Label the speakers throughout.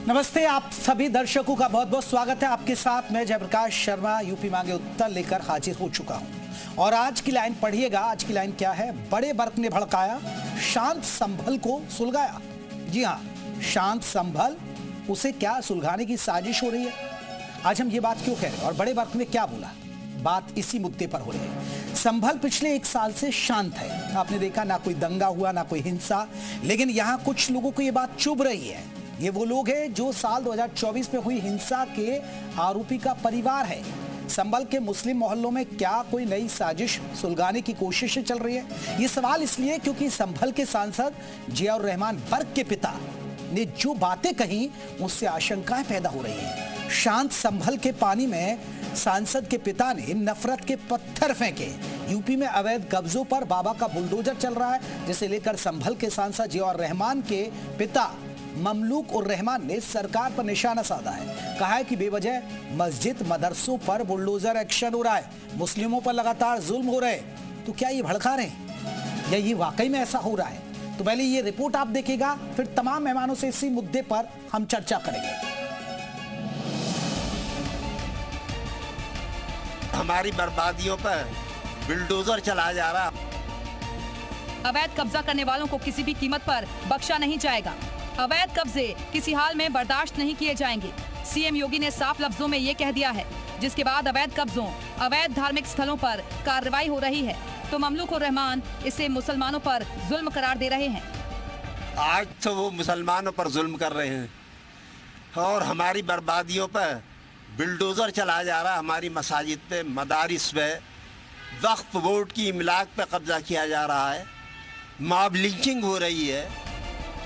Speaker 1: नमस्ते, आप सभी दर्शकों का बहुत बहुत स्वागत है। आपके साथ मैं जयप्रकाश शर्मा यूपी मांगे उत्तर लेकर हाजिर हो चुका हूं। और आज की लाइन पढ़िएगा। आज की लाइन क्या है? बड़े बर्क ने भड़काया, शांत संभल को सुलगाया। जी हाँ, शांत संभल, उसे क्या सुलगाने की साजिश हो रही है? आज हम ये बात क्यों कह रहे हैं और बड़े बर्क ने क्या बोला? बात इसी मुद्दे पर हो रही है। संभल पिछले 1 साल से शांत है। आपने देखा, ना कोई दंगा हुआ, ना कोई हिंसा। लेकिन यहाँ कुछ लोगों को ये बात चुभ रही है। ये वो लोग हैं जो साल 2024 में हुई हिंसा के आरोपी का परिवार है। संभल के मुस्लिम मोहल्लों में क्या कोई नई साजिश सुलगाने की कोशिश चल रही है? ये सवाल इसलिए क्योंकि संभल के सांसद जियाउर रहमान बर्क के पिता ने जो बातें कही, उससे आशंकाएं पैदा हो रही हैं। शांत संभल के पानी में सांसद के पिता ने नफरत के पत्थर फेंके। यूपी में अवैध कब्जों पर बाबा का बुलडोजर चल रहा है, जिसे लेकर संभल के सांसद जियाउर रहमान के पिता ममलूक उर रहमान ने सरकार पर निशाना साधा है। कहा है कि बेवजह मस्जिद मदरसों पर बुलडोजर एक्शन हो रहा है, मुस्लिमों पर लगातार जुल्म हो रहे हैं। तो क्या ये भड़का रहे हैं या ये वाकई में ऐसा हो रहा है? तो पहले ये रिपोर्ट आप देखिएगा, फिर तमाम मेहमानों से इसी मुद्दे पर हम चर्चा करेंगे।
Speaker 2: हमारी बर्बादियों पर बुलडोजर चला जा रहा।
Speaker 3: अवैध कब्जा करने वालों को किसी भी कीमत पर बख्शा नहीं जाएगा। अवैध कब्जे किसी हाल में बर्दाश्त नहीं किए जाएंगे। सीएम योगी ने साफ लफ्जों में ये कह दिया है। जिसके बाद अवैध कब्जों, अवैध धार्मिक स्थलों पर कार्रवाई हो रही है, तो ममलूक उर रहमान इसे मुसलमानों पर जुल्म करार दे रहे हैं।
Speaker 2: आज तो वो मुसलमानों पर जुल्म कर रहे हैं और हमारी बर्बादियों पर बुलडोजर चला जा रहा। हमारी मसाजिद पे, मदारिस पे, वक्फ बोर्ड की इमलाक पे कब्जा किया जा रहा है। मॉब लिंचिंग हो रही है।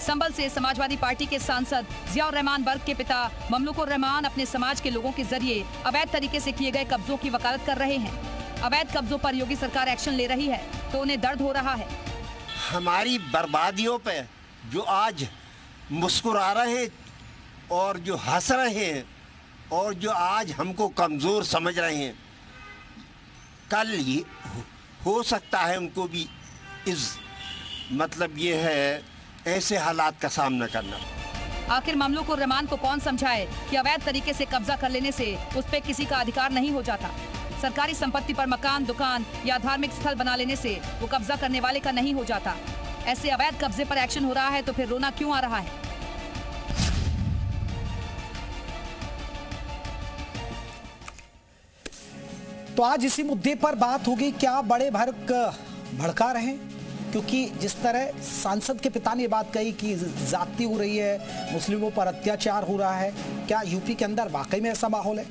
Speaker 3: संभल से समाजवादी पार्टी के सांसद जियाउर रहमान बर्क के पिता ममलूक उर रहमान अपने समाज के लोगों के जरिए अवैध तरीके से किए गए कब्जों की वकालत कर रहे हैं। अवैध कब्जों पर योगी सरकार एक्शन ले रही है, तो उन्हें दर्द हो रहा है।
Speaker 2: हमारी बर्बादियों पे जो आज मुस्कुरा रहे हैं और जो हंस रहे हैं और जो आज हमको कमजोर समझ रहे हैं, कल ये हो सकता है उनको भी इस मतलब ये है ऐसे हालात का सामना करना।
Speaker 3: आखिर ममलूक उर रहमान को कौन समझाए कि अवैध तरीके से कब्जा कर लेने से उस पे किसी का अधिकार नहीं हो जाता। सरकारी संपत्ति पर मकान, दुकान या धार्मिक स्थल बना लेने से वो कब्जा करने वाले का नहीं हो जाता। ऐसे अवैध कब्जे पर एक्शन हो रहा है, तो फिर रोना क्यों आ रहा है?
Speaker 1: तो आज इसी मुद्दे पर बात होगी। क्या बड़े बर्क भड़का रहे हैं? क्योंकि जिस तरह सांसद के पिता ने बात कही कि जाति हो रही है, मुस्लिमों पर अत्याचार हो रहा है, क्या यूपी के अंदर वाकई में ऐसा माहौल है?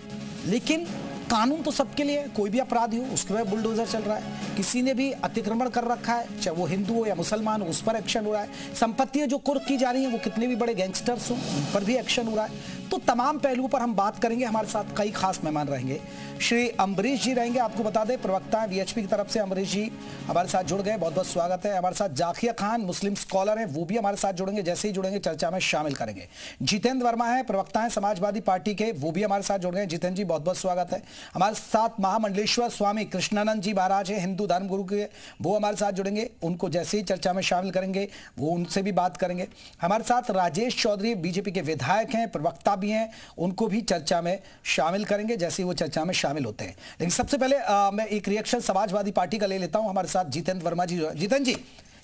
Speaker 1: लेकिन कानून तो सबके लिए, कोई भी अपराधी हो उसके पर बुलडोजर चल रहा है। किसी ने भी अतिक्रमण कर रखा है, चाहे वो हिंदू हो या मुसलमान हो, उस पर एक्शन हो रहा है। संपत्तियां जो कुर्क की जा रही हैं, वो कितने भी बड़े गैंगस्टर्स हो, उन पर भी एक्शन हो रहा है। तो तमाम पहलुओं पर हम बात करेंगे। हमारे साथ कई खास मेहमान रहेंगे। श्री अम्बरीश जी रहेंगे, आपको बता दें प्रवक्ता वीएचपी की तरफ से अम्बरीश जी हमारे साथ जुड़ गए, बहुत बहुत स्वागत है। हमारे साथ जाकिया खान मुस्लिम स्कॉलर हैं, वो भी हमारे साथ जुड़ेंगे, जैसे ही जुड़ेंगे चर्चा में शामिल करेंगे। जितेंद्र वर्मा है, प्रवक्ता है समाजवादी पार्टी के, वो भी हमारे साथ जुड़ गए। जितेंद्र जी बहुत बहुत स्वागत है। हमारे साथ महामंडलेश्वर स्वामी कृष्णानंद जी महाराज है, हिंदू धर्म गुरु के, वो हमारे साथ जुड़ेंगे। उनको जैसे ही चर्चा में शामिल करेंगे वो उनसे भी बात करेंगे। हमारे साथ राजेश चौधरी बीजेपी के विधायक हैं, प्रवक्ता भी हैं, उनको भी चर्चा में शामिल करेंगे जैसे ही वो चर्चा में शामिल होते हैं। लेकिन सबसे पहले मैं एक रिएक्शन समाजवादी पार्टी का ले लेता हूं। हमारे साथ जितेंद्र वर्मा जी। जितेंद्र जी,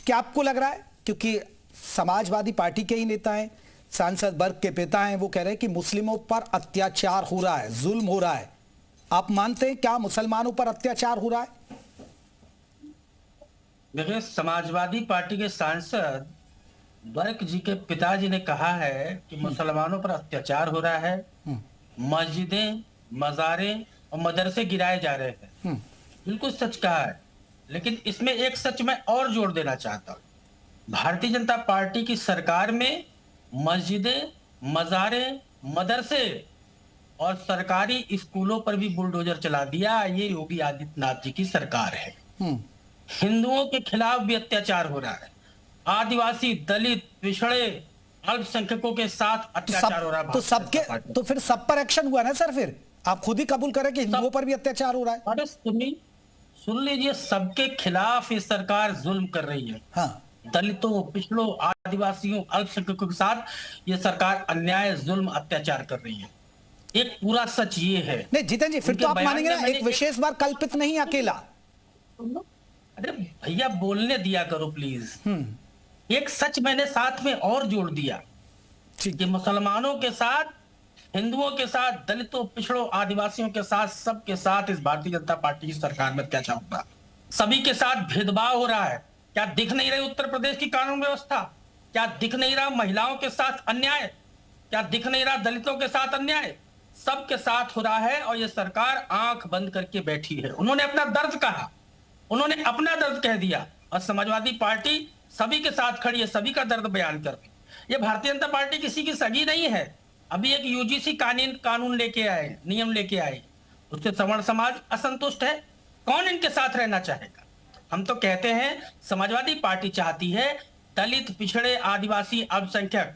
Speaker 1: क्या आपको लग रहा है, क्योंकि समाजवादी पार्टी के ही नेता हैं, सांसद बर्क के पिता हैं, वो कह रहे हैं कि मुस्लिमों पर अत्याचार हो रहा है, जुल्म हो रहा है, आप मानते हैं क्या मुसलमानों पर अत्याचार हो रहा है?
Speaker 4: देखिए, समाजवादी पार्टी के सांसद बर्क जी के पिताजी ने कहा है कि मुसलमानों पर अत्याचार हो रहा है, मस्जिदें, मज़ारें और मदरसे गिराए जा रहे हैं। बिल्कुल सच कहा है, लेकिन इसमें एक सच मैं और जोड़ देना चाहता हूं। भारतीय जनता पार्टी की सरकार में मस्जिदें, मज़ारें, मदरसे और सरकारी स्कूलों पर भी बुलडोजर चला दिया। ये योगी आदित्यनाथ जी की सरकार है। हिंदुओं के खिलाफ भी अत्याचार हो रहा है। आदिवासी, दलित, पिछड़े, अल्पसंख्यकों के साथ अत्याचार हो रहा है।
Speaker 1: तो सबके, तो फिर सब पर एक्शन हुआ ना सर? फिर आप खुद ही कबूल करें कि हिंदुओं पर भी अत्याचार हो रहा है।
Speaker 4: अरे सुन लीजिए, सबके खिलाफ ये सरकार जुल्म कर रही है।
Speaker 1: हाँ।
Speaker 4: दलितों, पिछड़ों, आदिवासियों, अल्पसंख्यकों के साथ ये सरकार अन्याय, जुल्म, अत्याचार कर रही है। एक पूरा सच ये है।
Speaker 1: नहीं जीतन जी, फिर तो आप मानेंगे ना एक विशेष बार कल्पित नहीं अकेला।
Speaker 4: अरे भैया बोलने दिया करो प्लीज। एक सच मैंने साथ में और जोड़ दिया कि मुसलमानों के साथ, हिंदुओं के साथ, दलितों, पिछड़ों, आदिवासियों के साथ, सबके साथ इस भारतीय जनता पार्टी की सरकार में अत्याचार हो रहा है। सभी के साथ भेदभाव हो रहा है। क्या दिख नहीं रही उत्तर प्रदेश की कानून व्यवस्था? क्या दिख नहीं रहा महिलाओं के साथ अन्याय? क्या दिख नहीं रहा दलितों के साथ अन्याय? सबके साथ हो रहा है और ये सरकार आंख बंद करके बैठी है। उन्होंने अपना दर्द कहा, उन्होंने अपना दर्द कह दिया और समाजवादी पार्टी सभी के साथ खड़ी है, सभी का दर्द बयान कर रही है। ये भारतीय जनता पार्टी किसी की सगी नहीं है। अभी एक यूजीसी कानून लेके आए, नियम लेके आए, उससे सवर्ण समाज असंतुष्ट है। कौन इनके साथ रहना चाहेगा? हम तो कहते हैं समाजवादी पार्टी चाहती है दलित, पिछड़े, आदिवासी, अल्पसंख्यक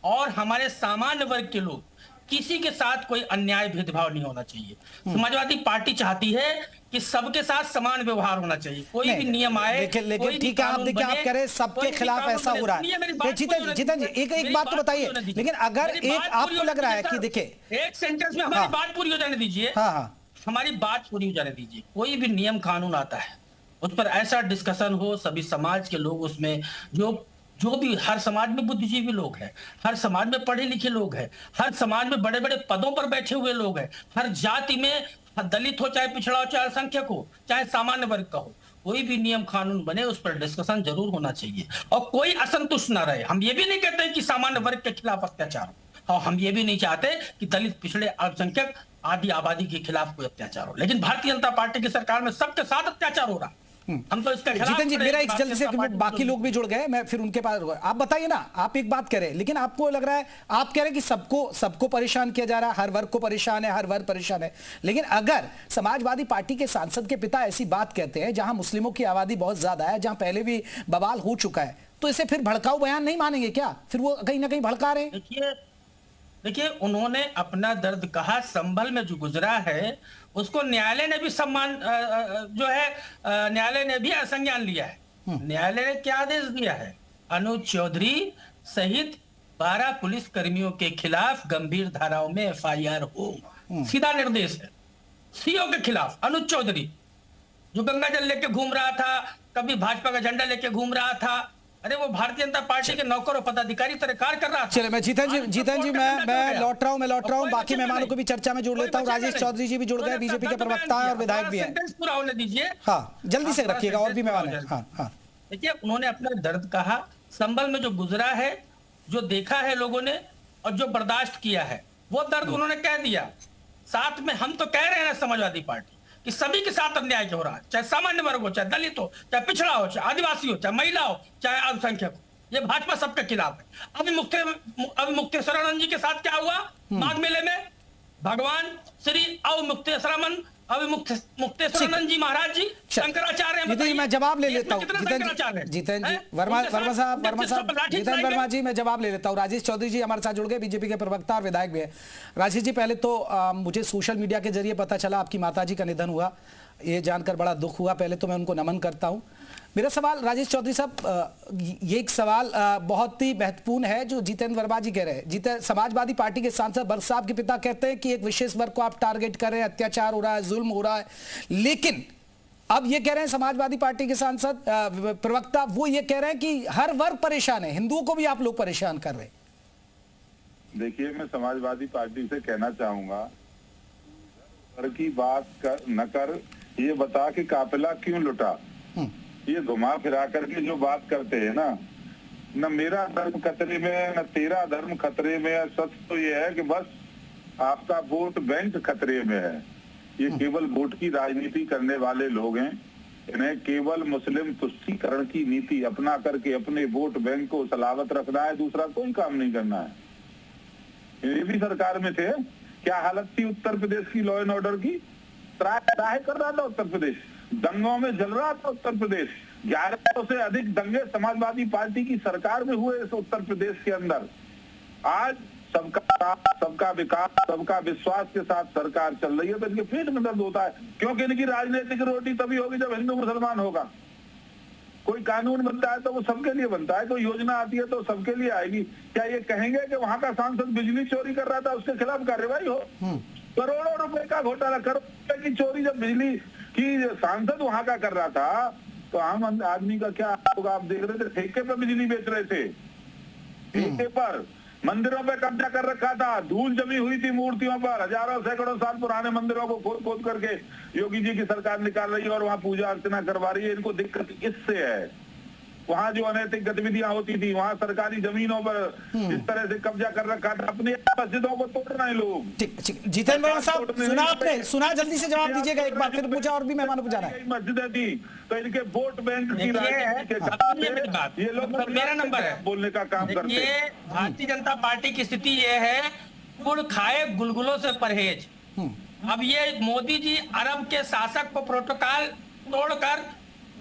Speaker 4: और हमारे सामान्य वर्ग के लोग, किसी के साथ कोई अन्याय, भेदभाव नहीं होना चाहिए। समाजवादी पार्टी चाहती है कि सबके साथ समान व्यवहार होना चाहिए। कोई भी नियम आए,
Speaker 1: लेकिन ठीक है, आप देखिए, आप कह रहे हैं सबके खिलाफ ऐसा हो रहा है। जीतन जी एक बात तो बताइए, लेकिन अगर एक आपको लग रहा है कि देखिए,
Speaker 4: एक सेंटेंस में हमारी बात पूरी हो जाने दीजिए। हमारी बात पूरी हो जाने दीजिए। कोई भी नियम कानून आता है उस पर ऐसा डिस्कशन हो, सभी समाज के लोग उसमें, जो भी, हर समाज में बुद्धिजीवी लोग हैं, हर समाज में पढ़े लिखे लोग हैं, हर समाज में बड़े बड़े पदों पर बैठे हुए लोग हैं, हर जाति में, दलित हो चाहे पिछड़ा हो चाहे अल्पसंख्यक हो चाहे सामान्य वर्ग का हो, कोई भी नियम कानून बने उस पर डिस्कशन जरूर होना चाहिए और कोई असंतुष्ट ना रहे। हम ये भी नहीं कहते कि सामान्य वर्ग के खिलाफ अत्याचार हो और हम ये भी नहीं चाहते कि दलित, पिछड़े, अल्पसंख्यक आदि आबादी के खिलाफ कोई अत्याचार हो। लेकिन भारतीय जनता पार्टी की सरकार में सबके साथ अत्याचार हो रहा है। हम तो इसका खिलाफ।
Speaker 1: जीतन जी, मेरा एक जल्दी से, बाकी लोग भी जुड़ गए, मैं फिर उनके पास, आप बताइए ना, आप एक बात कह रहे हैं लेकिन आपको लग रहा है, आप कह रहे हैं कि सबको परेशान किया जा रहा है, हर वर्ग को परेशान है, हर वर्ग परेशान है। लेकिन अगर समाजवादी पार्टी के सांसद के पिता ऐसी बात कहते हैं जहां मुस्लिमों की आबादी बहुत ज्यादा है, जहां पहले भी बवाल हो चुका है, तो इसे फिर भड़काऊ बयान नहीं मानेंगे क्या? फिर वो कहीं ना कहीं भड़का रहे हैं।
Speaker 4: देखिए, उन्होंने अपना दर्द कहा। संभल में जो गुजरा है उसको न्यायालय ने भी सम्मान, जो है न्यायालय ने भी संज्ञान लिया है। न्यायालय ने क्या आदेश दिया है? अनुज चौधरी सहित 12 पुलिस कर्मियों के खिलाफ गंभीर धाराओं में एफआईआर हो। सीधा निर्देश है सीओ के खिलाफ। अनुज चौधरी जो गंगा जल लेके घूम रहा था, कभी भाजपा का झंडा लेके घूम रहा था, अरे वो भारतीय जनता पार्टी के नौकर और पदाधिकारी तरह कार्य कर रहा था।
Speaker 1: चलिए, मैं जीतन जी मैं लौट रहा हूं, बाकी मेहमानों को भी चर्चा में जोड़ लेता हूं। राजेश चौधरी जी भी जुड़ गए, बीजेपी के प्रवक्ता और विधायक भी हैं।
Speaker 4: पूरा होने दीजिए।
Speaker 1: हाँ, जल्दी से रखिएगा, और भी मेहमान हैं। हाँ,
Speaker 4: देखिए, उन्होंने अपना दर्द कहा। संभल में जो गुजरा है, जो देखा है लोगों ने और जो बर्दाश्त किया है, वो दर्द उन्होंने कह दिया। साथ में हम तो कह रहे हैं समाजवादी पार्टी कि सभी के साथ अन्याय हो रहा है, चाहे सामान्य वर्ग हो, चाहे दलित हो, चाहे पिछड़ा हो, चाहे आदिवासी हो, चाहे महिला हो, चाहे अल्पसंख्यक हो। ये भाजपा सबके खिलाफ है। अभी मुक्तेश्वरानंद जी के साथ क्या हुआ माघ मेले में? भगवान श्री मुक्तेश्वरानंद जी महाराज जी शंकराचार्य।
Speaker 1: जीतन जी, मैं जवाब ले लेता हूँ। जीतन जी, वर्मा साहब, जीतन वर्मा जी, मैं जवाब ले लेता हूँ। राजेश चौधरी जी हमारे साथ जुड़ गए, बीजेपी के प्रवक्ता और विधायक भी है। राजेश जी, पहले तो मुझे सोशल मीडिया के जरिए पता चला आपकी माताजी का निधन हुआ, ये जानकर बड़ा दुख हुआ। पहले तो मैं उनको नमन करता हूँ। मेरा सवाल राजेश चौधरी साहब, ये एक सवाल बहुत ही महत्वपूर्ण है जो जितेंद्र वर्मा जी कह रहे हैं। समाजवादी पार्टी के सांसद बर्ग साहब के पिता कहते हैं कि एक विशेष वर्ग को आप टारगेट कर रहे हैं, अत्याचार हो रहा है, जुल्म हो रहा है। लेकिन अब ये कह रहे हैं समाजवादी पार्टी के सांसद प्रवक्ता, वो ये कह रहे हैं कि हर वर्ग परेशान है, हिंदुओं को भी आप लोग परेशान कर रहे हैं।
Speaker 5: देखिए, मैं समाजवादी पार्टी से कहना चाहूंगा, वर्ग की बात न कर, ये बता कि काफिला क्यों लुटा। ये घुमा फिरा करके जो बात करते हैं ना, न मेरा धर्म खतरे में, न तेरा धर्म खतरे में है। सच तो ये है कि बस आपका वोट बैंक खतरे में है। ये केवल वोट की राजनीति करने वाले लोग हैं। इन्हें केवल मुस्लिम तुष्टीकरण की नीति अपना करके अपने वोट बैंक को सलामत रखना है, दूसरा कोई काम नहीं करना है। ये भी सरकार में थे। क्या हालत थी उत्तर प्रदेश की लॉ एंड ऑर्डर की? त्राह कर रहा था उत्तर प्रदेश, दंगों में जल रहा था उत्तर प्रदेश। 1100 से अधिक दंगे समाजवादी पार्टी की सरकार में हुए इस उत्तर प्रदेश के अंदर। आज सबका विकास, सबका विश्वास के साथ सरकार चल रही है, तो इनके पेट में दर्द होता है, क्योंकि इनकी राजनीतिक रोटी तभी होगी जब हिंदू मुसलमान होगा। कोई कानून बनता है तो वो सबके लिए बनता है, कोई योजना आती है तो सबके लिए आएगी। क्या ये कहेंगे कि वहां का सांसद बिजली चोरी कर रहा था उसके खिलाफ कार्रवाई हो? करोड़ों रुपए का घोटाला, करोड़ों रुपए की चोरी जब बिजली की सांसद वहां का कर रहा था तो आम आदमी का क्या होगा? आप देख रहे थे ठेके पे बिजली बेच रहे थे, ठेके पर मंदिरों पे कब्जा कर रखा था, धूल जमी हुई थी मूर्तियों पर, हजारों सैकड़ों साल पुराने मंदिरों को खोद खोद करके योगी जी की सरकार निकाल रही है और वहां पूजा अर्चना करवा रही है। इनको दिक्कत इससे है, वहां जो अनैतिक गतिविधियां होती थी, वहां सरकारी जमीनों पर इस तरह से कब्जा कर रखा था, अपनी मस्जिदों को तोड़ रहे हैं लोग।
Speaker 1: ठीक ठीक, जितेंद्र वर्मा साहब सुना आपने, सुना, जल्दी से जवाब दीजिएगा एक बार, फिर मुझे और भी मेहमानों को जाना है।
Speaker 5: मस्जिदें थी तो इनके वोट बैंक की
Speaker 4: ये लोग मेरा नंबर है
Speaker 5: बोलने का काम करते हैं।
Speaker 4: भारतीय जनता पार्टी की स्थिति ये है, गुड़ खाए गुलगुलों से परहेज। अब ये मोदी जी अरब के शासक को प्रोटोकॉल तोड़कर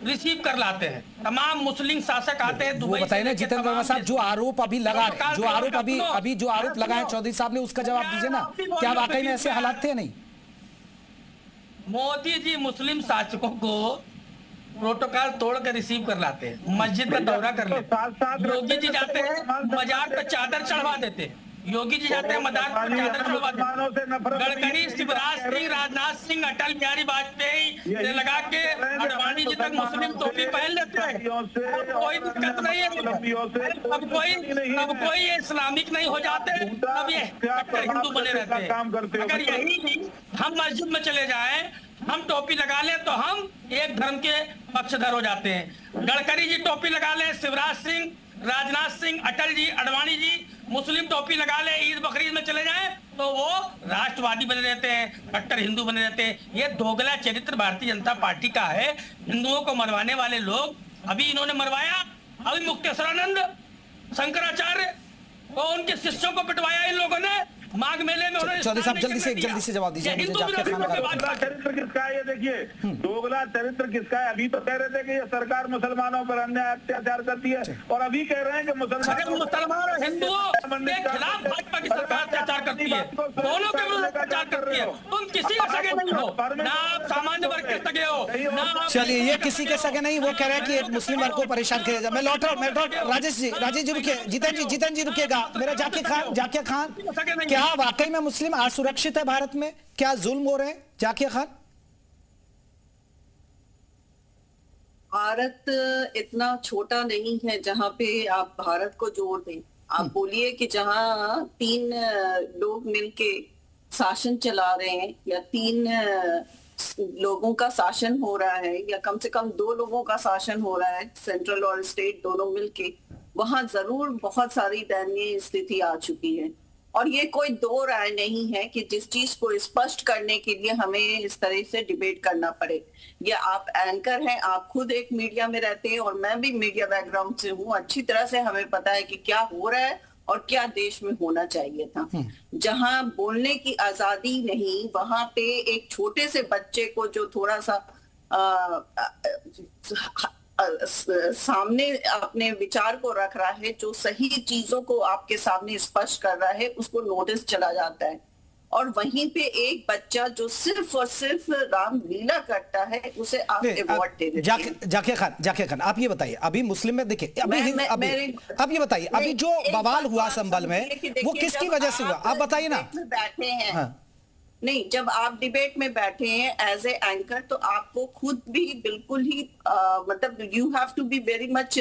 Speaker 4: रिसीव कर लाते हैं, तमाम मुस्लिम शासक आते हैं दुबई।
Speaker 1: बताइए ना जितेंद्र वर्मा साहब, जो आरोप अभी लगा रहे, जो आरोप अभी जो आरोप लगाए चौधरी साहब ने, उसका जवाब दीजिए ना, क्या वाकई में ऐसे हालात थे? नहीं,
Speaker 4: मोदी जी मुस्लिम शासकों को प्रोटोकॉल तोड़ कर रिसीव कर लाते हैं, मस्जिद का दौरा कर लेते हैं। योगी जी जाते हैं मजाक पे चादर चढ़वा देते हैं, योगी जी जाते हैं मजाक पे चादर चढ़वा देते हैं। गडकरी, शिवराज सिंह, राजनाथ सिंह, अटल बिहारी वाजपेयी से लगा के अडवाणी जी तक मुस्लिम टोपी पहन लेते हैं, कोई दिक्कत नहीं है। अब कोई इस्लामिक नहीं हो जाते, अब ये हिंदू बने रहते हैं। अगर यही हम मस्जिद में चले जाएं, हम टोपी लगा लें तो हम एक धर्म के पक्षधर हो जाते हैं। गडकरी जी टोपी लगा लें, शिवराज सिंह, राजनाथ सिंह, अटल जी, अडवाणी जी मुस्लिम टोपी लगा ले, ईद बकरीद में चले जाएं तो वो राष्ट्रवादी बने रहते हैं, कट्टर हिंदू बने रहते हैं। ये दोगला चरित्र भारतीय जनता पार्टी का है। हिंदुओं को मरवाने वाले लोग, अभी इन्होंने मरवाया, अभी मुक्तेश्वरानंद, शंकराचार्य और उनके शिष्यों को पिटवाया इन लोगों ने माघ मेले में।
Speaker 1: चौधरी साहब जल्दी से जवाब दीजिए।
Speaker 5: दोगला चरित्र किसका है? ये देखिए, दोगला चरित्र किसका है? अभी तो कह रहे थे कि ये सरकार मुसलमानों पर अन्याय अत्याचार करती है, और अभी कह रहे हैं कि
Speaker 4: मुसलमान और हिंदुओं के खिलाफ भाजपा की सरकार अत्याचार करती है, दोनों के विरुद्ध अत्याचार करती है। तुम किसी के सगे नहीं हो, ना आप सामान्य वर्ग के सगे हो, ना।
Speaker 1: चलिए, ये किसी के सगे नहीं, वो कह रहे हैं कि एक मुस्लिम वर्ग को परेशान किया जाए। मैं लौट रहा हूँ राजेश जी रुकिए, जितेंद्र जी रुकिएगा। मेरा जाकिर खान, क्या वाकई में मुस्लिम असुरक्षित है भारत में? क्या जुल्म हो रहे हैं जाकिर खान?
Speaker 6: भारत इतना छोटा नहीं है जहां पे आप भारत को जोड़ दें। आप बोलिए कि जहां 3 लोग मिलके शासन चला रहे हैं, या 3 लोगों का शासन हो रहा है, या कम से कम 2 लोगों का शासन हो रहा है, सेंट्रल और स्टेट दोनों मिलके, वहां जरूर बहुत सारी दयनीय स्थिति आ चुकी है। और ये कोई दो राय नहीं है कि जिस चीज को स्पष्ट करने के लिए हमें इस तरह से डिबेट करना पड़े। ये आप एंकर हैं, आप खुद एक मीडिया में रहते हैं, और मैं भी मीडिया बैकग्राउंड से हूँ। अच्छी तरह से हमें पता है कि क्या हो रहा है और क्या देश में होना चाहिए था। जहां बोलने की आजादी नहीं, वहां पे एक छोटे से बच्चे को जो थोड़ा सा सामने अपने विचार को रख रहा है, जो सही चीजों को आपके सामने स्पष्ट कर रहा है, उसको नोटिस चला जाता है। और वहीं पे एक बच्चा जो सिर्फ और सिर्फ रामलीला करता है, उसे आप अवार्ड दे देते हैं।
Speaker 1: जाकिर खान, आप ये बताइए, अभी मुस्लिम में देखिए, अब ये बताइए, अभी जो बवाल हुआ संभल में, वो किसकी वजह से हुआ? आप बताइए ना।
Speaker 6: बैठे हैं, नहीं, जब आप डिबेट में बैठे हैं एज ए एंकर, तो आपको खुद भी बिल्कुल ही मतलब you have to be very much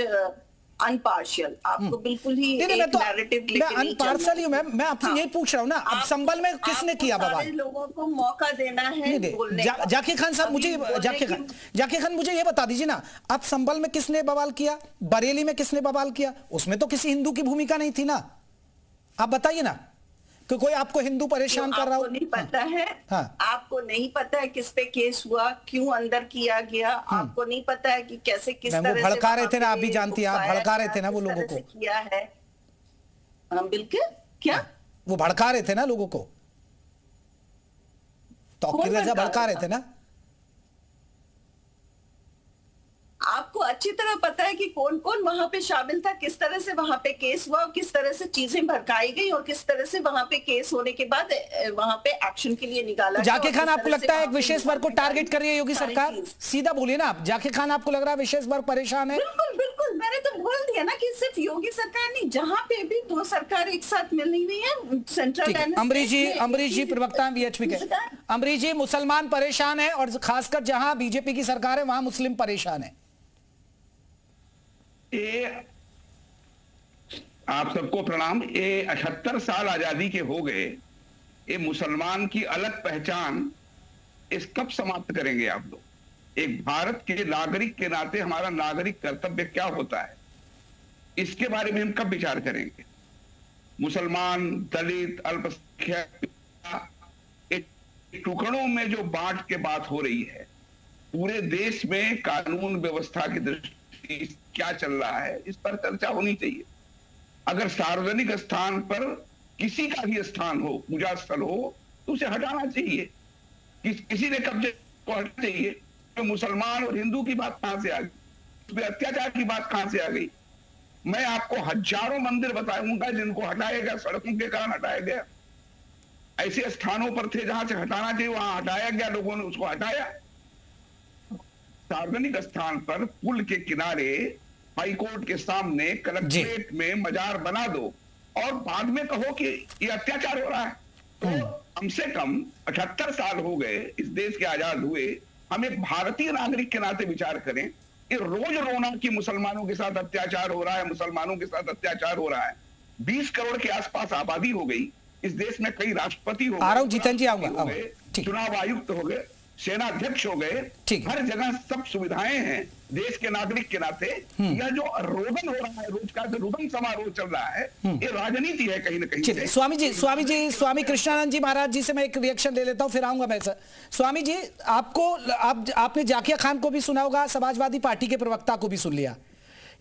Speaker 6: unpartial. आपको बिल्कुल ही एक नैरेटिव लेके नहीं
Speaker 1: अनपार्शियल ही हूं मैं आपसे यही पूछ रहा हूं ना। अब संभल में किसने किया बवाल?
Speaker 6: लोगों को मौका देना है बोलने का।
Speaker 1: जाकिर खान साहब, जाकिर खान मुझे ये बता दीजिए ना, अब संभल में किसने बवाल किया, बरेली में किसने बवाल किया? उसमें तो किसी हिंदू की भूमिका नहीं थी ना। आप बताइए ना कि कोई आपको हिंदू परेशान कर रहा हो?
Speaker 6: नहीं पता है। हाँ। आपको नहीं पता है किस पे केस हुआ, क्यों अंदर किया गया? आपको नहीं पता है कि कैसे, किस तरह से
Speaker 1: भड़का रहे थे ना? आप भी जानती हैं, आप भड़का रहे थे ना वो लोगों को।
Speaker 6: किया है बिल्कुल। क्या
Speaker 1: वो भड़का रहे थे ना लोगों को? तौकीर रजा भड़का रहे थे ना?
Speaker 6: आपको अच्छी तरह पता है कि कौन कौन वहां पे शामिल था, किस तरह से वहां पे केस हुआ और किस तरह से चीजें भड़काई गई और किस तरह से वहां पे केस होने के बाद वहां पे एक्शन के लिए निकाला गया।
Speaker 1: जाकिर खान,
Speaker 6: और किस
Speaker 1: आपको
Speaker 6: तरह से
Speaker 1: लगता है एक
Speaker 6: वहां पे
Speaker 1: विशेष वर्ग को टारगेट कर रही है योगी
Speaker 6: सारी
Speaker 1: सरकार?
Speaker 6: चीज।
Speaker 1: सीधा बोलिए ना आप, जाकिर खान आपको लग रहा है विशेष वर्ग परेशान है?
Speaker 6: बिल्कुल बिल्कुल, मैंने तो बोल दिया ना कि सिर्फ योगी सरकार नहीं, जहां पे भी दो सरकार एक साथ मिली हुई है, सेंट्रल
Speaker 1: ठीक है,
Speaker 6: एंड
Speaker 1: अमरीश जी प्रवक्ता वीएचपी के। अमरीश जी, मुसलमान परेशान है और खासकर जहां बीजेपी की सरकार है वहां मुस्लिम परेशान है।
Speaker 7: ये आप सबको प्रणाम। ये 78 साल आजादी के हो गए, ये मुसलमान की अलग पहचान इस कब समाप्त करेंगे आप लोग? एक भारत के नागरिक के नाते हमारा नागरिक कर्तव्य क्या होता है, इसके बारे में हम कब विचार करेंगे? मुसलमान, दलित, अल्पसंख्यक टुकड़ों में जो बांट के बात हो रही है, पूरे देश में कानून व्यवस्था की दृष्टि क्या चल रहा है, इस पर चर्चा होनी चाहिए। अगर सार्वजनिक स्थान पर किसी का भी स्थान हो, पूजा स्थल हो, तो उसे हटाना चाहिए। किसी ने कब्जे को हटाना चाहिए। तो मुसलमान और हिंदू की बात कहां से आ गई? उसमें अत्याचार की बात कहां से आ गई? मैं आपको हजारों मंदिर बताऊंगा जिनको हटाया गया, सड़कों के कारण हटाया गया। ऐसे स्थानों पर थे जहां से हटाना चाहिए, वहां हटाया गया, लोगों ने उसको हटाया। सार्वजनिक स्थान पर पुल के किनारे, हाईकोर्ट के सामने, कलेक्ट्रेट में मजार बना दो और बाद में कहो कि ये अत्याचार हो रहा है। तो कम से कम 78 साल हो गए इस देश के आजाद हुए, हम एक भारतीय नागरिक के नाते विचार करें कि रोज रोना कि मुसलमानों के साथ अत्याचार हो रहा है, मुसलमानों के साथ अत्याचार हो रहा है। 20 करोड़ के आसपास आबादी हो गई इस देश में, कई राष्ट्रपति हो
Speaker 1: आ रहा हूं जीतन जी, आऊंगा।
Speaker 7: चुनाव आयुक्त हो गए, सेना अध्यक्ष हो गए, हर जगह सब सुविधाएं हैं देश के नागरिक के नाते। यह जो रोदन हो रहा है, रोज का जो रुदन समारोह चल रहा है, ये राजनीति है कहीं ना कहीं से।
Speaker 1: स्वामी कृष्णानंद जी महाराज जी से मैं एक रिएक्शन ले लेता हूं, फिर आऊंगा मैं सर। स्वामी जी, आपने जाकिया खान को भी सुना होगा, समाजवादी पार्टी के प्रवक्ता को भी सुन लिया।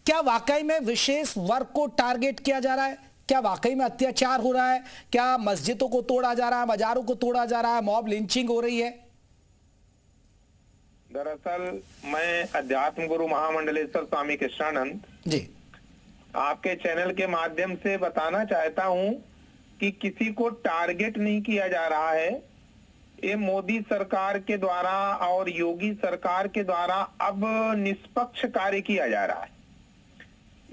Speaker 1: क्या वाकई में विशेष वर्ग को टारगेट किया जा रहा है? क्या वाकई में अत्याचार हो रहा है? क्या मस्जिदों को तोड़ा जा रहा है, मजारों को तोड़ा जा रहा है, मॉब लिंचिंग हो रही है?
Speaker 8: दरअसल मैं अध्यात्म गुरु महामंडलेश्वर स्वामी कृष्णानंद
Speaker 1: जी
Speaker 8: आपके चैनल के माध्यम से बताना चाहता हूं कि किसी को टारगेट नहीं किया जा रहा है। ये मोदी सरकार के द्वारा और योगी सरकार के द्वारा अब निष्पक्ष कार्य किया जा रहा है।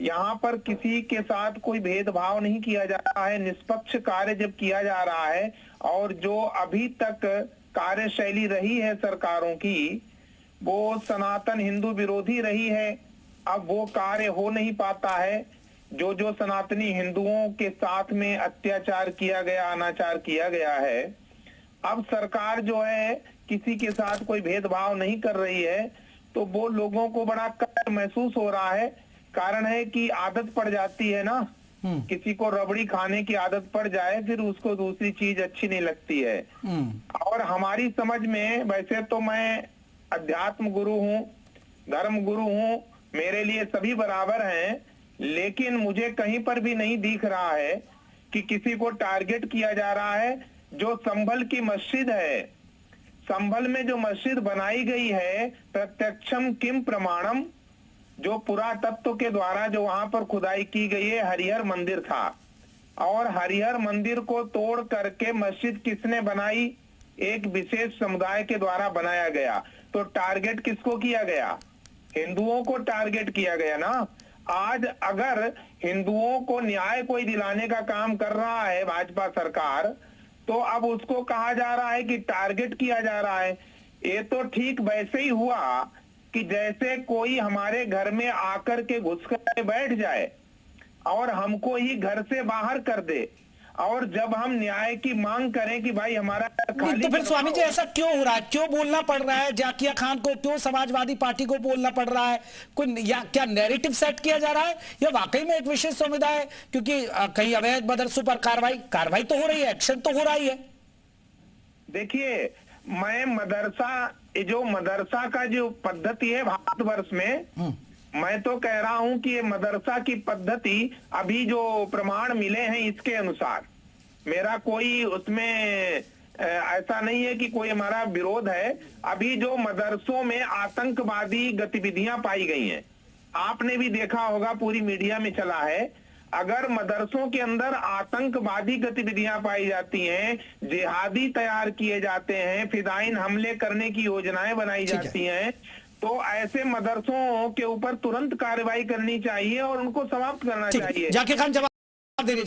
Speaker 8: यहाँ पर किसी के साथ कोई भेदभाव नहीं किया जा रहा है, निष्पक्ष कार्य जब किया जा रहा है। और जो अभी तक कार्यशैली रही है सरकारों की, वो सनातन हिंदू विरोधी रही है। अब वो कार्य हो नहीं पाता है। जो सनातनी हिंदुओं के साथ में अत्याचार किया गया, अनाचार किया गया है, अब सरकार जो है किसी के साथ कोई भेदभाव नहीं कर रही है, तो वो लोगों को बड़ा कष्ट महसूस हो रहा है। कारण है कि आदत पड़ जाती है ना, किसी को रबड़ी खाने की आदत पड़ जाए, फिर उसको दूसरी चीज अच्छी नहीं लगती है। और हमारी समझ में, वैसे तो मैं अध्यात्म गुरु हूँ, धर्म गुरु हूँ, मेरे लिए सभी बराबर हैं, लेकिन मुझे कहीं पर भी नहीं दिख रहा है कि किसी को टारगेट किया जा रहा है। जो संभल की मस्जिद है, संभल में जो मस्जिद बनाई गई है, प्रत्यक्षम किम प्रमाणम, जो पुरातत्व के द्वारा जो वहां पर खुदाई की गई है, हरिहर मंदिर था। और हरिहर मंदिर को तोड़ करके मस्जिद किसने बनाई? एक विशेष समुदाय के द्वारा बनाया गया। तो टारगेट किसको किया गया? हिंदुओं को टारगेट किया गया ना। आज अगर हिंदुओं को न्याय कोई दिलाने का काम कर रहा है भाजपा सरकार, तो अब उसको कहा जा रहा है कि टारगेट किया जा रहा है। ये तो ठीक वैसे ही हुआ कि जैसे कोई हमारे घर में आकर के घुस कर बैठ जाए और हमको ही घर से बाहर कर दे, और जब हम न्याय की मांग करें कि भाई हमारा खाली,
Speaker 1: तो फिर स्वामी जी ऐसा क्यों हो रहा है? क्यों बोलना पड़ रहा है जाकिया खान को? क्यों समाजवादी पार्टी को बोलना पड़ रहा है? कोई या क्या नैरेटिव सेट किया जा रहा है, या वाकई में एक विशेष समुदाय है? क्योंकि कहीं अवैध मदरसों पर कार्रवाई तो हो रही है, एक्शन तो हो रहा ही है।
Speaker 8: देखिए, मैं मदरसा का जो पद्धति है भारतवर्ष में, मैं तो कह रहा हूं कि ये मदरसा की पद्धति अभी जो प्रमाण मिले हैं इसके अनुसार, मेरा कोई उसमें ऐसा नहीं है कि कोई हमारा विरोध है। अभी जो मदरसों में आतंकवादी गतिविधियां पाई गई हैं, आपने भी देखा होगा, पूरी मीडिया में चला है, अगर मदरसों के अंदर आतंकवादी गतिविधियां पाई जाती हैं, जिहादी तैयार किए जाते हैं, फिदाइन हमले करने की योजनाएं बनाई जाती हैं, तो ऐसे मदरसों के ऊपर तुरंत कार्रवाई करनी चाहिए और उनको समाप्त करना चाहिए।
Speaker 1: जाकिर खान जवाब दे रहे।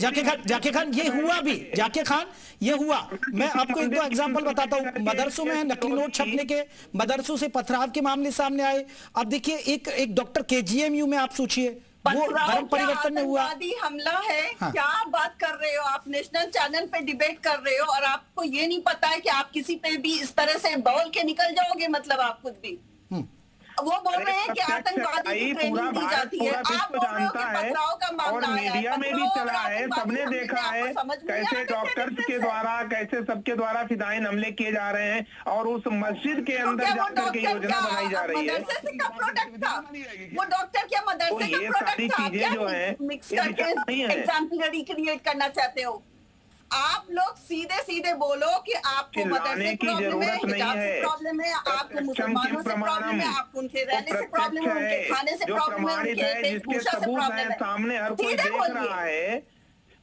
Speaker 1: जाकिर खान ये हुआ भी, जाकिर खान ये हुआ। मैं आपको एक दो एग्जांपल बताता हूं। मदरसों में नकली नोट छपने के, मदरसों से पथराव के मामले सामने आए। अब देखिए एक डॉक्टर KGMU में आप सोचिए, वो धर्म परिवर्तन में हुआ।
Speaker 6: हमला है। हाँ। क्या बात कर रहे हो आप? नेशनल चैनल पे डिबेट कर रहे हो और आपको ये नहीं पता है कि आप किसी पे भी इस तरह से बोल के निकल जाओगे, मतलब आप खुद भी वो बोल रहे हैं कि आतंकवादी की ट्रेनिंग दी जाती है। आप बोल रहे हो कि पथराव का मामला
Speaker 8: और मीडिया में भी चला है, सबने देखा है कैसे डॉक्टर्स के द्वारा, कैसे सबके द्वारा फिदाइन हमले किए जा रहे हैं और उस मस्जिद के अंदर जाकर के योजना बनाई जा रही है।
Speaker 6: मदरसे का प्रोडक्ट था वो डॉक्टर, क्या मदरसे का प्रोडक्ट था?
Speaker 8: चीजें जो है
Speaker 6: मिक्स करके एग्जाम्पलरी क्रिएट करना चाहते हो आप लोग? सीधे सीधे बोलो कि आपको मदरसे की जरूरत नहीं है, प्रॉब्लम है, आपको मुसलमानों से प्रॉब्लम है, आपको उनके रहने से प्रॉब्लम है, उनके खाने से प्रॉब्लम है, उनके वेशभूषा से प्रॉब्लम है।
Speaker 8: सामने हर कोई देख रहा है,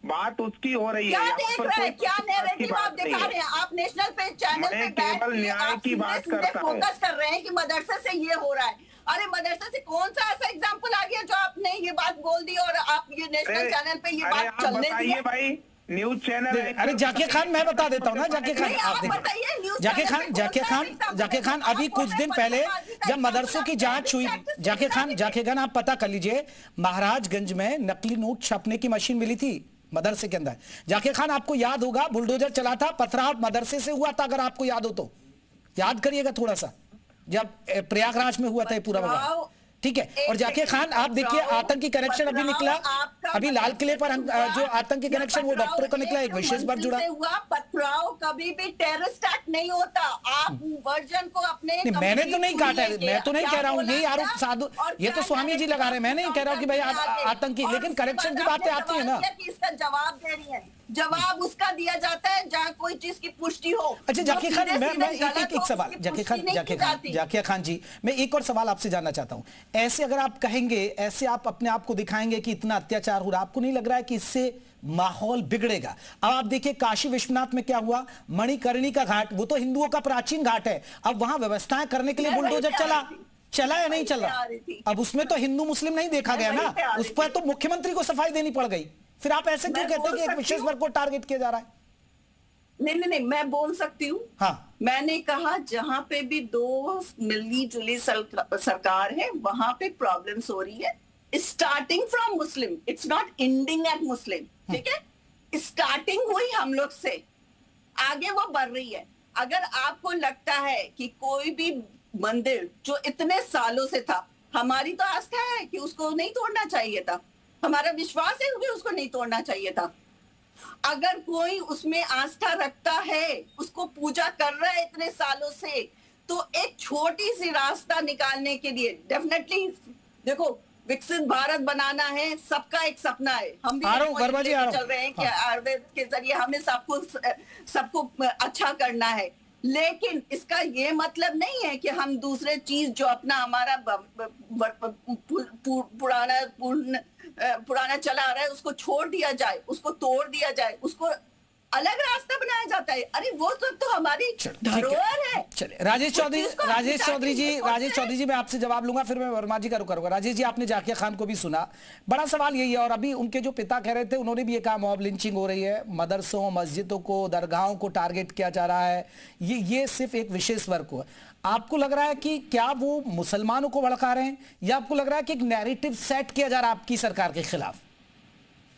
Speaker 8: बात उसकी हो रही है।
Speaker 6: क्या देख रहे हैं? क्या नैरेटिव आप दिखा रहे हैं? आप नेशनल पे चैनल पे बैठ के
Speaker 8: न्याय की बात करता हूं,
Speaker 6: फोकस कर रहे हैं कि मदरसे से ये हो रहा है। अरे मदरसे से कौन सा ऐसा एग्जाम्पल आ गया जो आपने ये बात बोल दी और आप ये नेशनल चैनल पे ये बात चलने दी?
Speaker 8: भाई न्यूज चैनल है।
Speaker 1: अरे जाकिर खान मैं बता देता हूँ ना, जाकिर खान आप देखिए, जाकिर खान अभी कुछ दिन पहले जब मदरसों की जांच हुई, जाकिर खान आप पता कर लीजिए, महाराजगंज में नकली नोट छपने की मशीन मिली थी मदरसे के अंदर। जाकिर खान आपको याद होगा, बुलडोजर चला था, पथराव मदरसे से हुआ था, अगर आपको याद हो तो याद करिएगा थोड़ा सा, जब प्रयागराज में हुआ था ये पूरा विवाद, ठीक है। और जाकिर खान आप देखिए, आतंकी कनेक्शन अभी निकला, अभी लाल किले पर जो आतंकी कनेक्शन वो डॉक्टरों का निकला, एक विशेष बात जुड़ा।
Speaker 6: पथराव कभी भी टेररिस्ट एक्ट नहीं होता। आप वर्जन को अपने
Speaker 1: मैंने तो नहीं काटा, मैं तो नहीं कह रहा हूँ यही आरोप साधु, ये तो स्वामी जी लगा रहे हैं, मैं नहीं कह रहा हूँ कि भाई आतंकी, लेकिन करेक्शन की बातें आती है ना।
Speaker 6: इसका जवाब दे रही है, जवाब उसका दिया जाता है जहाँ कोई चीज की पुष्टि हो।
Speaker 1: अच्छा जाकिर खान, मैं एक सवाल, जाकिर खान जी, मैं एक और सवाल आपसे जानना चाहता हूँ। ऐसे अगर आप कहेंगे, ऐसे आप अपने आप को दिखाएंगे कि इतना अत्याचार हो रहा है, आपको नहीं लग रहा है कि इससे माहौल बिगड़ेगा? अब आप देखिए काशी विश्वनाथ में क्या हुआ, मणिकर्णी का घाट, वो तो हिंदुओं का प्राचीन घाट है, अब वहां व्यवस्थाएं करने के लिए बुलडोजर चला या नहीं चल रहा? अब उसमें तो हिंदू मुस्लिम नहीं देखा गया ना, उस पर तो मुख्यमंत्री को सफाई देनी पड़ गई। फिर आप ऐसे क्यों कहते हैं कि एक विशेष वर्ग को टारगेट किया जा रहा है?
Speaker 6: नहीं, मैं बोल सकती हूँ।
Speaker 1: हाँ,
Speaker 6: मैंने कहा जहाँ पे भी दो मिली जुली सरकार है वहां पे प्रॉब्लम्स हो रही है, starting from Muslim, it's not ending at Muslim, ठीक है? स्टार्टिंग हुई हम लोग से, आगे वो बढ़ रही है। अगर आपको लगता है कि कोई भी मंदिर जो इतने सालों से था, हमारी तो आस्था है कि उसको नहीं तोड़ना चाहिए था, हमारा विश्वास है कि उसको नहीं तोड़ना चाहिए था। अगर कोई उसमें आस्था रखता है, उसको पूजा कर रहा है इतने सालों से, तो एक छोटी सी रास्ता निकालने के लिए डेफिनेटली, देखो विकसित भारत बनाना है, सबका एक सपना है। हम भी चल रहे हैं कि आयुर्वेद के जरिए हमें सबको अच्छा करना है, लेकिन इसका ये मतलब नहीं है कि हम दूसरे चीज जो अपना हमारा पुराना चला आ रहा है उसको छोड़ दिया जाए, उसको तोड़ दिया जाए, उसको अलग रास्ता बनाया जाता है। अरे वो तो हमारी धरोहर है।
Speaker 1: चलिए राजेश चौधरी जी मैं आपसे जवाब लूंगा, फिर मैं वर्मा जी का रुख करूंगा। राजेश जी, आपने जाकिर खान को भी सुना, बड़ा सवाल यही है, और अभी उनके जो पिता कह रहे थे उन्होंने भी ये कहा मॉब लिंचिंग हो रही है, मदरसों, मस्जिदों को, दरगाहों को टारगेट किया जा रहा है, ये सिर्फ एक विशेष वर्ग को है। आपको लग रहा है कि क्या वो मुसलमानों को भड़का रहे हैं, या आपको लग रहा है कि एक नैरेटिव सेट किया जा रहा है आपकी सरकार के खिलाफ?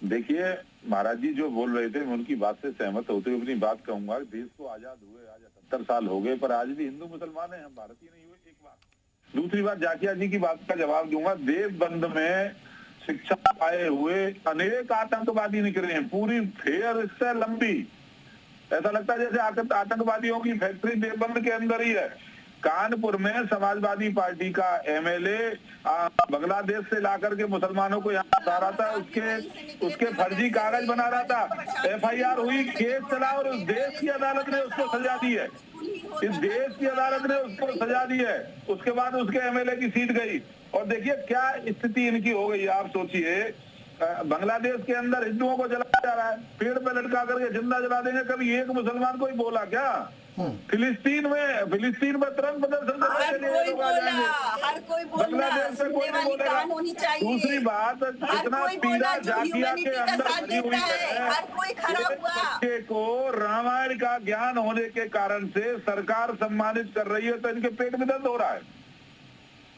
Speaker 5: देखिए महाराज जी जो बोल रहे थे मैं उनकी बात से सहमत होते हुए अपनी बात कहूंगा। देश को आजाद हुए आज 70 साल हो गए, पर आज भी हिंदू मुसलमान हैं, हम भारतीय नहीं हुए, एक बात। दूसरी बात, जाकिया जी की बात का जवाब दूंगा। देवबंद में शिक्षा पाए हुए अनेक आतंकवादी निकले हैं, पूरी फेयर इससे लंबी, ऐसा लगता है जैसे आतंकवादियों की फैक्ट्री देवबंद के अंदर ही है। कानपुर में समाजवादी पार्टी का एमएलए बांग्लादेश से लाकर के मुसलमानों को यहाँ बता रहा था, उसके फर्जी कागज बना रहा था, एफआईआर हुई, केस चला और देश की अदालत ने उसको सजा दी है।
Speaker 6: होता
Speaker 5: इस देश की अदालत ने उसको सजा दी है, उसके बाद उसके एमएलए की सीट गई। और देखिए क्या स्थिति इनकी हो गई, आप सोचिए बांग्लादेश के अंदर हिंदुओं को जलाया जा रहा है, पेड़ पे लटका करके जिंदा जला देंगे। कभी एक मुसलमान कोई बोला क्या? फिलिस्तीन में तुरंत प्रदर्शन
Speaker 6: हर कोई बोला, हर कोई बोला,
Speaker 5: बांग्लादेश में कोई नहीं बोलेगा।
Speaker 6: कान होनी चाहिए।
Speaker 5: दूसरी बात,
Speaker 6: हर
Speaker 5: इतना
Speaker 6: कोई
Speaker 5: पीड़ा
Speaker 6: बोला जो
Speaker 5: जातिया के
Speaker 6: ह्यूमैनिटी का
Speaker 5: अंदर
Speaker 6: साथ
Speaker 5: बनी हुई
Speaker 6: देता है,
Speaker 5: है।
Speaker 6: हर कोई खड़ा
Speaker 5: एक
Speaker 6: हुआ।
Speaker 5: बच्चे को रामायण का ज्ञान होने के कारण से सरकार सम्मानित कर रही है, तो इनके पेट में दर्द हो रहा है।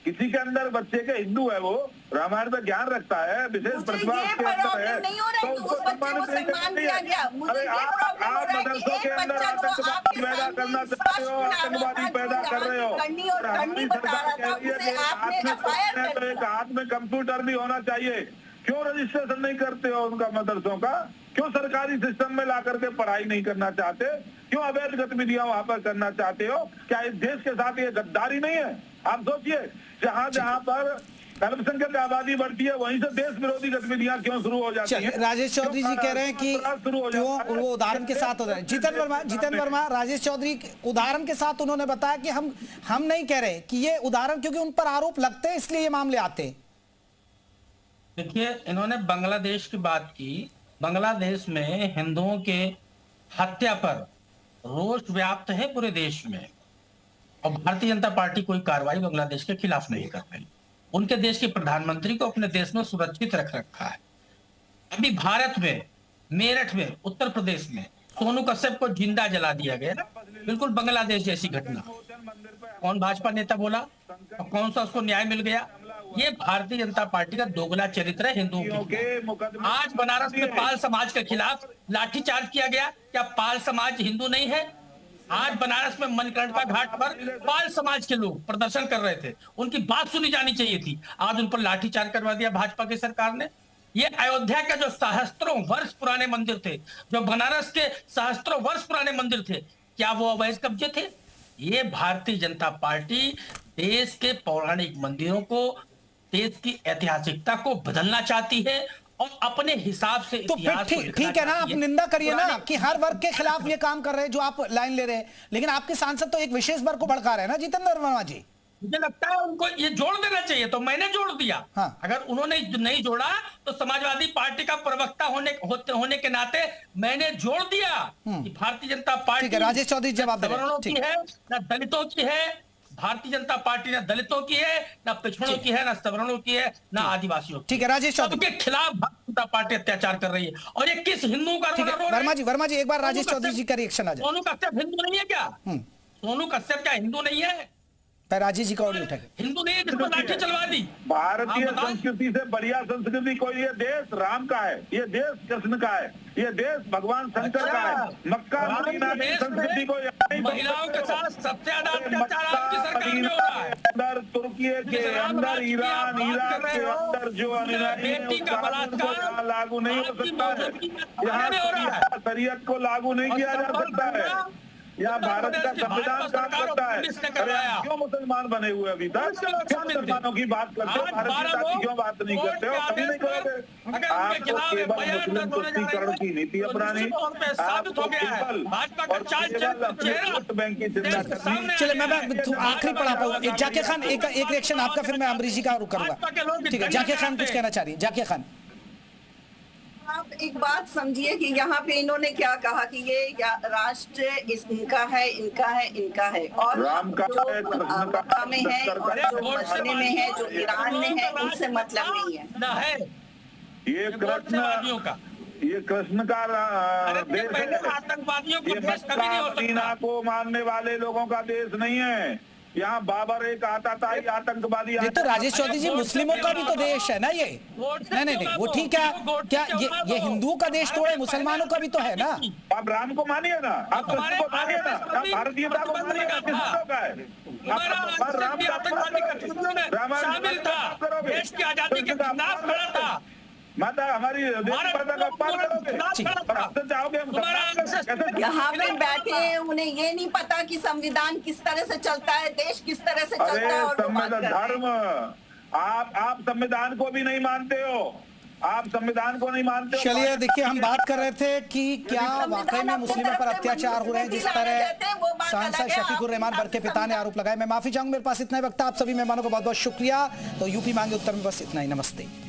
Speaker 5: किसी के अंदर बच्चे के हिंदू है, वो रामायण में ज्ञान रखता है, विशेष प्रतिभा उसके अंदर है,
Speaker 6: नहीं हो रहा है,
Speaker 5: तो उसको सम्मानित नहीं करना चाहिए। अरे आप मदरसों के अंदर आतंकवादी पैदा करना चाहते हो, आतंकवादी पैदा कर रहे हो। और हमारी सरकार कह रही है कि एक हाथ में कंप्यूटर भी होना चाहिए। क्यों रजिस्ट्रेशन नहीं करते हो उनका मदरसों का? क्यों सरकारी सिस्टम में ला करके पढ़ाई नहीं करना चाहते? क्यों अवैध गतिविधियां वहां पर करना चाहते हो? क्या इस देश के साथ ये गद्दारी नहीं है? आप सोचिए, जहां पर अल्पसंख्यक आबादी बढ़ती है, वहीं से देश विरोधी गतिविधियां क्यों शुरू हो जाती हैं?
Speaker 1: राजेश चौधरी जी कह रहे हैं कि क्यों वो उदाहरण के साथ हो रहा है। जितेंद्र वर्मा, राजेश चौधरी उदाहरण के साथ उन्होंने बताया कि हम नहीं कह रहे कि ये उदाहरण, क्योंकि उन पर आरोप लगते हैं इसलिए ये मामले आते हैं।
Speaker 4: देखिए, इन्होंने बांग्लादेश की बात की। बांग्लादेश में हिंदुओं के हत्या पर रोष व्याप्त है पूरे देश में, और भारतीय जनता पार्टी कोई कार्रवाई बांग्लादेश के खिलाफ नहीं कर रही। उनके देश के प्रधानमंत्री को अपने देश में सुरक्षित रख रखा है। अभी भारत में, मेरठ में, उत्तर प्रदेश में सोनू कश्यप को जिंदा जला दिया गया ना, बिल्कुल बांग्लादेश जैसी घटना। कौन भाजपा नेता बोला और कौन सा उसको न्याय मिल गया? ये भारतीय जनता पार्टी का दोगला चरित्र है हिंदुओं के। आज बनारस में पाल समाज के खिलाफ लाठीचार्ज किया गया। क्या पाल समाज हिंदू नहीं है? आज बनारस में मणिकर्णिका घाट पर पाल समाज के लोग प्रदर्शन कर रहे थे, उनकी बात सुनी जानी चाहिए थी। आज उन पर लाठीचार्ज करवा दिया भाजपा की सरकार ने। ये अयोध्या के जो सहस्त्रों वर्ष पुराने मंदिर थे, जो बनारस के सहस्त्रों वर्ष पुराने मंदिर थे, क्या वो अवैध कब्जे थे? ये भारतीय जनता पार्टी देश के पौराणिक मंदिरों को, देश की ऐतिहासिकता को बदलना चाहती है और अपने हिसाब से।
Speaker 1: तो फिर ठीक है ना, आप निंदा करिए ना कि हर वर्ग के खिलाफ ये काम कर रहे हैं जो आप लाइन ले रहे हैं, लेकिन आपके सांसद तो एक विशेष वर्ग को भड़का रहे हैं ना जितेंद्र वर्मा जी।
Speaker 4: मुझे लगता है उनको ये जोड़ देना चाहिए, तो मैंने जोड़ दिया।
Speaker 1: हाँ।
Speaker 4: अगर उन्होंने नहीं जोड़ा तो समाजवादी पार्टी का प्रवक्ता होने के नाते मैंने जोड़ दिया कि भारतीय जनता पार्टी
Speaker 1: राजेश चौधरी जवाब दे रहे हैं,
Speaker 4: सवर्णों की है, न दलितों की है। भारतीय जनता पार्टी ना दलितों की है, ना पिछड़ों की है, ना सवर्णों की है, ना आदिवासियों की।
Speaker 1: ठीक है राजेश चौधरी,
Speaker 4: सबके खिलाफ भारतीय जनता पार्टी अत्याचार कर रही है। और ये किस हिंदू का?
Speaker 1: वर्मा जी एक बार राजेश चौधरी जी का रिएक्शन आ जाए।
Speaker 4: सोनू कश्यप हिंदू नहीं है क्या? सोनू कश्यप क्या हिंदू नहीं है?
Speaker 1: राजेश जी का ऑडियो उठा,
Speaker 4: हिंदू नहीं है जिसको लाठी चलवा दी।
Speaker 5: भारतीय संस्कृति से बढ़िया संस्कृति कोई, ये देश राम का है, ये देश कृष्ण का है, ये देश भगवान शंकर का है। मक्का मदीना की संस्कृति को
Speaker 4: महिलाओं के साथ सबसे ज्यादा अत्याचार आपकी सरकार में हो रहा है।
Speaker 5: अंदर तुर्की के अंदर, ईरान, इराक के अंदर जो अनुयायी हैं, उस कानून को यहाँ लागू नहीं हो सकता है। यहाँ शरीयत को लागू नहीं किया जा सकता है। यहाँ भारत का संविधान काम करता है। क्यों मुसलमान बने हुए अभी तक? मुसलमानों की बात करते हो, भारत की जाति क्यों बात नहीं करते हो? कभी नहीं करोगे। आपको केवल मुस्लिम तुष्टीकरण की नीति अपनानी, आपको केवल वोट बैंक की चिंता करनी।
Speaker 1: चले मैं आखिरी पढ़ा पाऊँ। एक जाकिर खान, एक रिएक्शन आपका, फिर मैं अमरीश जी का रुक करूंगा। ठीक है, जाकिर खान कुछ कहना चाह रही है। जाकिर खान,
Speaker 6: आप एक बात समझिए कि यहाँ पे इन्होंने क्या कहा कि ये राष्ट्र इनका है, इनका है, इनका है, और
Speaker 5: राम का
Speaker 6: जो मक्का में है और जो मदीने में है, जो ईरान में है, उनसे मतलब नहीं है।
Speaker 5: ये कृष्ण का देश है।
Speaker 4: आतंकवादियों को
Speaker 5: ये मक्का मदीना को मानने वाले लोगों का देश नहीं है। यहाँ बाबर एक आता था, ये आतंकवादी।
Speaker 1: ये तो राजेश चौधरी जी मुस्लिमों का भी तो देश है ना ये। नहीं वो ठीक है, क्या ये हिंदुओं का देश थोड़े मुसलमानों का भी तो है ना।
Speaker 5: आप राम को मानिए ना, आप कृष्ण को मानिए ना, आप भारतीयता को मानिए ना, किसको का है? राम
Speaker 4: देश की आजादी के खिलाफ खड़ा था।
Speaker 5: माता हमारी माता का अपमान करोगे।
Speaker 6: यहाँ पे बैठे उन्हें ये नहीं पता कि संविधान किस तरह से चलता है, देश किस तरह से चलता है। और
Speaker 5: धर्म, आप संविधान को भी नहीं मानते हो। आप संविधान को नहीं मानते हो।
Speaker 1: चलिए देखिए, हम बात कर रहे थे कि क्या वाकई में मुस्लिमों पर अत्याचार हो रहे हैं, जिस तरह सांसद शफीकुर रहमान बर के पिता ने आरोप लगाए। मैं माफी चाहूंगा, मेरे पास इतना ही वक्त। आप सभी मेहमानों को बहुत बहुत शुक्रिया। तो यूपी मांगे उत्तर में बस इतना ही। नमस्ते।